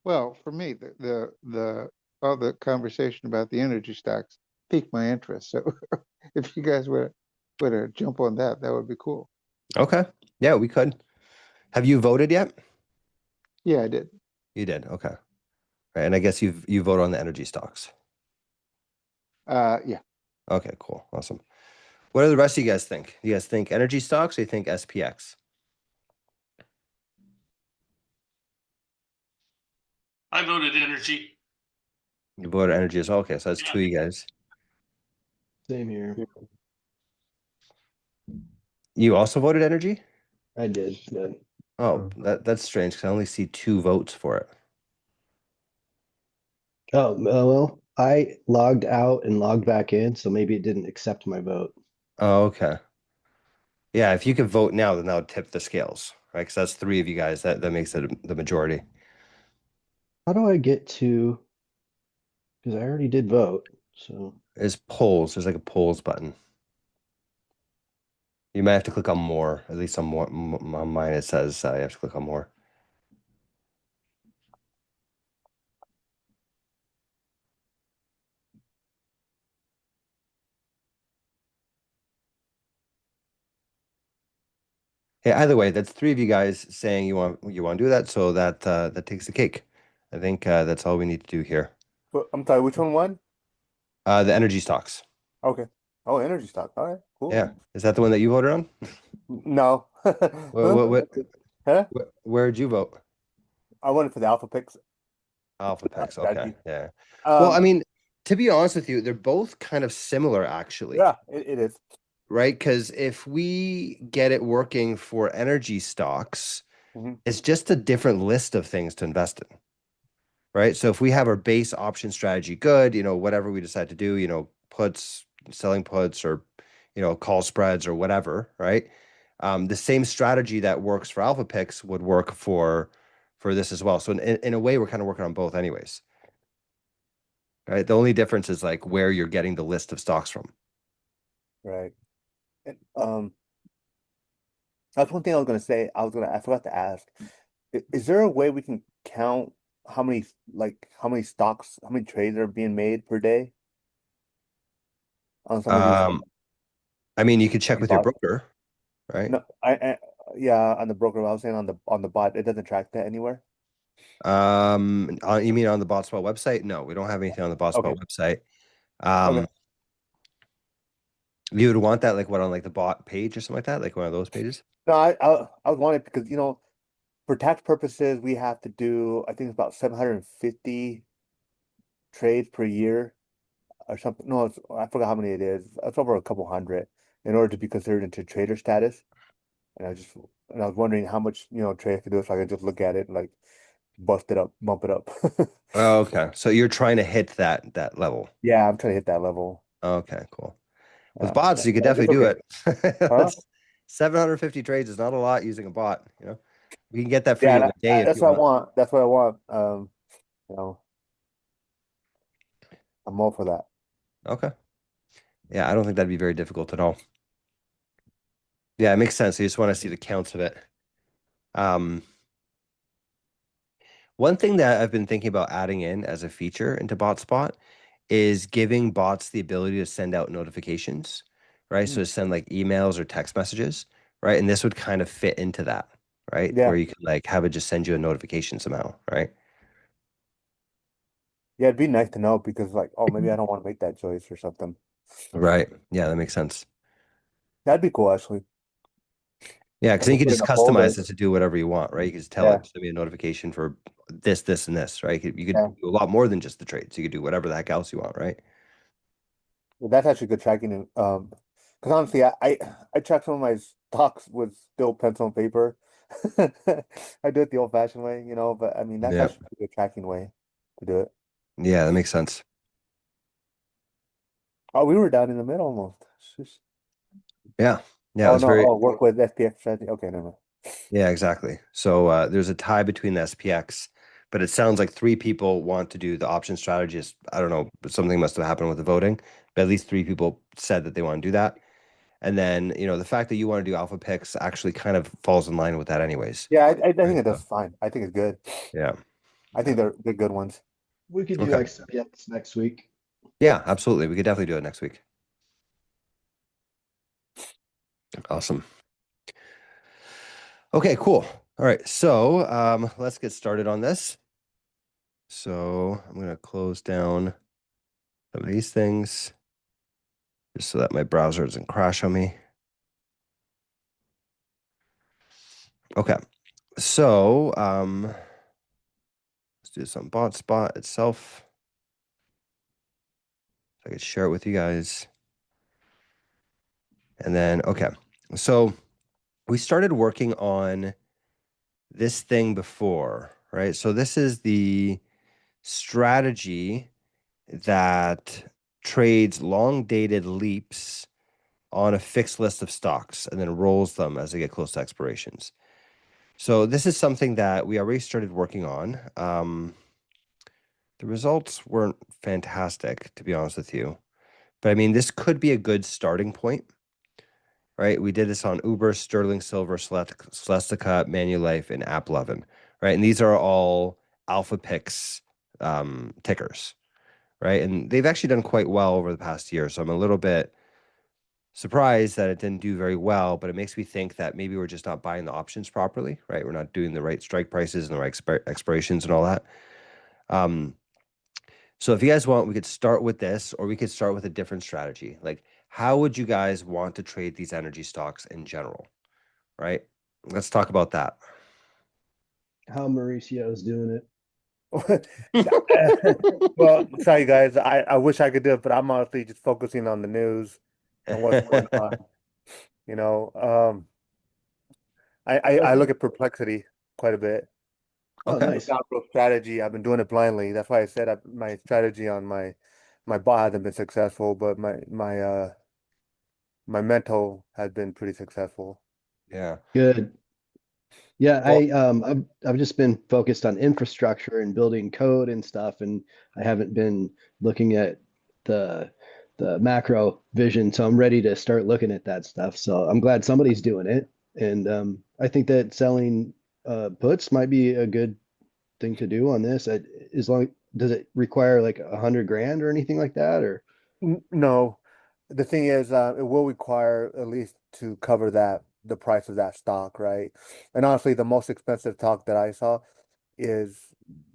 Well, for me, the all the conversation about the energy stocks piqued my interest. So if you guys were to jump on that, that would be cool. Okay. Yeah, we could. Have you voted yet? Yeah, I did. You did. Okay. Right. And I guess you vote on the energy stocks. Yeah. Okay, cool. Awesome. What do the rest of you guys think? You guys think energy stocks or you think SPX? I voted energy. You voted energy as well. Okay, so that's Yeah. two of you guys. Same here. You also voted energy? I did. Yeah. Oh, that's strange because I only see two votes for it. Oh, well, I logged out and logged back in, so maybe it didn't accept my vote. Oh, okay. Yeah, if you could vote now, then that would tip the scales, right? Because that's three of you guys. That makes it the majority. How do I get to? Because I already did vote. So, There's polls. There's like a polls button. You might have to click on more. At least on more on mine it says you have to click on more. Yeah, either way, that's three of you guys saying you want to do that, so that takes the cake. I think that's all we need to do here. I'm sorry, which one won? The energy stocks. Okay. Oh, energy stock. All right, cool. Yeah, is that the one that you voted on? No. What, Huh? where'd you vote? I wanted for the Alpha picks. Alpha Pix. Okay, Strategy. yeah. Well, I Um, mean, to be honest with you, they're both kind of similar, actually, yeah, it is. right? Because if we get it working for energy stocks, Mhm. it's just a different list of things to invest in, right? So if we have our base option strategy good, whatever we decide to do, puts, selling puts, or call spreads or whatever, right? The same strategy that works for Alpha Picks would work for this as well. So in a way, we're kind of working on both anyways, right? The only difference is like where you're getting the list of stocks from. Right. And, that's one thing I was gonna say. I forgot to ask. Is there a way we can count how many stocks, how many trades are being made per day on some of these I mean, you could check on with your bots? broker, right? No, yeah, on the broker. I was saying on the bot, it doesn't track that anywhere. You mean on the BotSpot website? No, we don't have anything on the Okay. BotSpot website. Okay. You would want that like what on like the bot page or something like that, like one of those pages? No, I was wanting because for tax purposes we have to do I think it's about 750 trades per year or something. No, I forgot how many it is. It's over a couple hundred in order to be considered into trader status. And I was wondering how much trade I could do so I could just look at it and like bust it up, bump it up. Oh, okay. So you're trying to hit that level. Yeah, I'm trying to hit that level. Okay, cool. With Yeah, bots, you could definitely it's do okay. it. Huh? That's 750 trades is not a lot using a bot, We can get that for Yeah, you in a day if that's you what I want. want. That's what I want. You know, I'm all for that. Okay. Yeah, I don't think that'd be very difficult at all. Yeah, it makes sense. You just want to see the counts of it. Um, One thing that I've been thinking about adding in as a feature into BotSpot is giving bots the ability to send out notifications, right? So to send like emails or text messages, right? And this would kind of fit into that, right? Yeah. Where you can like have it just send you a notification somehow, right? Yeah, it'd be nice to know because like, oh, maybe I don't want to make that choice or something. Right. Yeah, that makes sense. That'd be cool, actually. Yeah, I because then you could can put in just a folder. customize it to do whatever you want, right? You can just tell Yeah, it, send me a notification for this, and this, right? You could yeah. do a lot more than just the trades. You could do whatever the heck else you want, right? Well, that's actually good tracking. And because honestly, I track some of my stocks with still pencil and paper. I do it the old-fashioned way, but I mean that's Yeah. actually a good tracking way to do it. Yeah, that makes sense. Oh, we were down in the middle almost. Shush. Yeah. Yeah, it Oh was no, very, work with SPX strategy. Okay, never mind. yeah, exactly. So there's a tie between the SPX, but it sounds like three people want to do the option strategist. I don't know, but something must have happened with the voting, but at least three people said that they want to do that. And then, the fact that you want to do alpha picks actually kind of falls in line with that anyways. Yeah, I think Right. it So, does fine. I think it's good. yeah. I think they're good ones. We could do Okay. XPX next week. Yeah, absolutely. We could definitely do it next week. Awesome. Okay, cool. All right, so let's get started on this. So I'm gonna close down some of these things just so that my browser doesn't crash on me. Okay, so let's do some BotSpot itself. So I could share it with you guys. And then, okay, so we started working on this thing before, right? So this is the strategy that trades long dated leaps on a fixed list of stocks and then rolls them as they get close to expirations. So this is something that we already started working on. The results weren't fantastic, to be honest with you. But I mean, this could be a good starting point, right? We did this on Uber, Sterling Silver, Celestica, Manulife, and AppLovin, right? And these are all Alpha Pix tickers, right? And they've actually done quite well over the past year. So I'm a little bit surprised that it didn't do very well, but it makes me think that maybe we're just not buying the options properly, right? We're not doing the right strike prices and the right expirations and all that. So if you guys want, we could start with this, or we could start with a different strategy. Like, how would you guys want to trade these energy stocks in general, right? Let's talk about that. How Mauricio is doing it. Well, sorry guys, I wish I could do it, but I'm honestly just focusing on the news and what's going on. You know, I look at Perplexity quite a bit. Oh, Okay. nice. It's not real strategy. I've been doing it blindly. That's why I said my strategy on my bot hasn't been successful, but my mental has been pretty successful. Yeah. Good. Yeah, Well, I've just been focused on infrastructure and building code and stuff, and I haven't been looking at the the macro vision. So I'm ready to start looking at that stuff. So I'm glad somebody's doing it, and I think that selling puts might be a good thing to do on this. As long does it require like 100 grand or anything like that, or No, the thing is, it will require at least to cover the price of that stock, right? And honestly, the most expensive stock that I saw is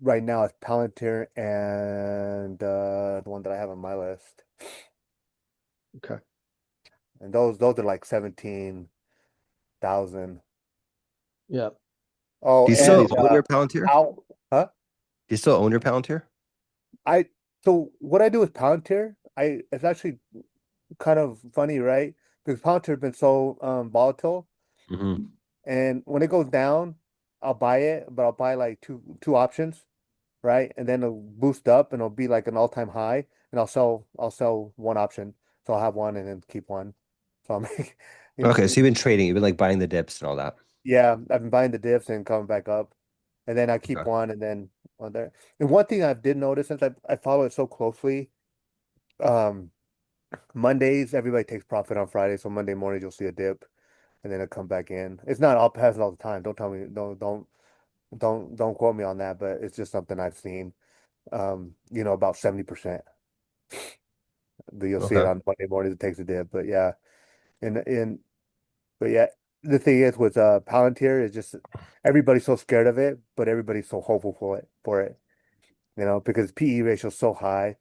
right now is Palantir and the one that I have on my list, okay? and those are like 17,000. Yeah. Oh, do you Some of still and these own your Palantir? Al, huh? Do you still own your Palantir? I so what I do with Palantir, it's actually kind of funny, right? Because Palantir has been so volatile. Mm-hmm. And when it goes down, I'll buy it, but I'll buy like two options, right? And then it'll boost up and it'll be like an all-time high, and I'll sell one option. So I'll have one and then keep one. So I'll make Okay, so you've been trading, you've been like buying the dips and all that. yeah, I've been buying the dips and coming back up. And then I keep Okay. one and then on there. And one thing I did notice since I follow it so closely, um Mondays everybody takes profit on Friday, so Monday morning you'll see a dip and then it'll come back in. It's not all happens all the time. Don't tell me don't quote me on that, but it's just something I've seen. About 70%. You'll see it Okay. on Monday mornings. It takes a dip, but yeah, and but yeah, the thing is with Palantir is just everybody's so scared of it, but everybody's so hopeful for it. Because PE ratio is so high,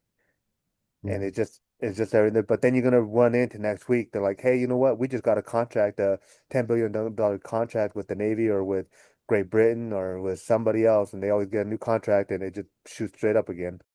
and Mhm. it's just everything. But then you're gonna run into next week. They're like, hey, you know what? We just got a contract, a $10 billion contract with the Navy or with Great Britain or with somebody else, and they always get a new contract and it just shoots straight up again.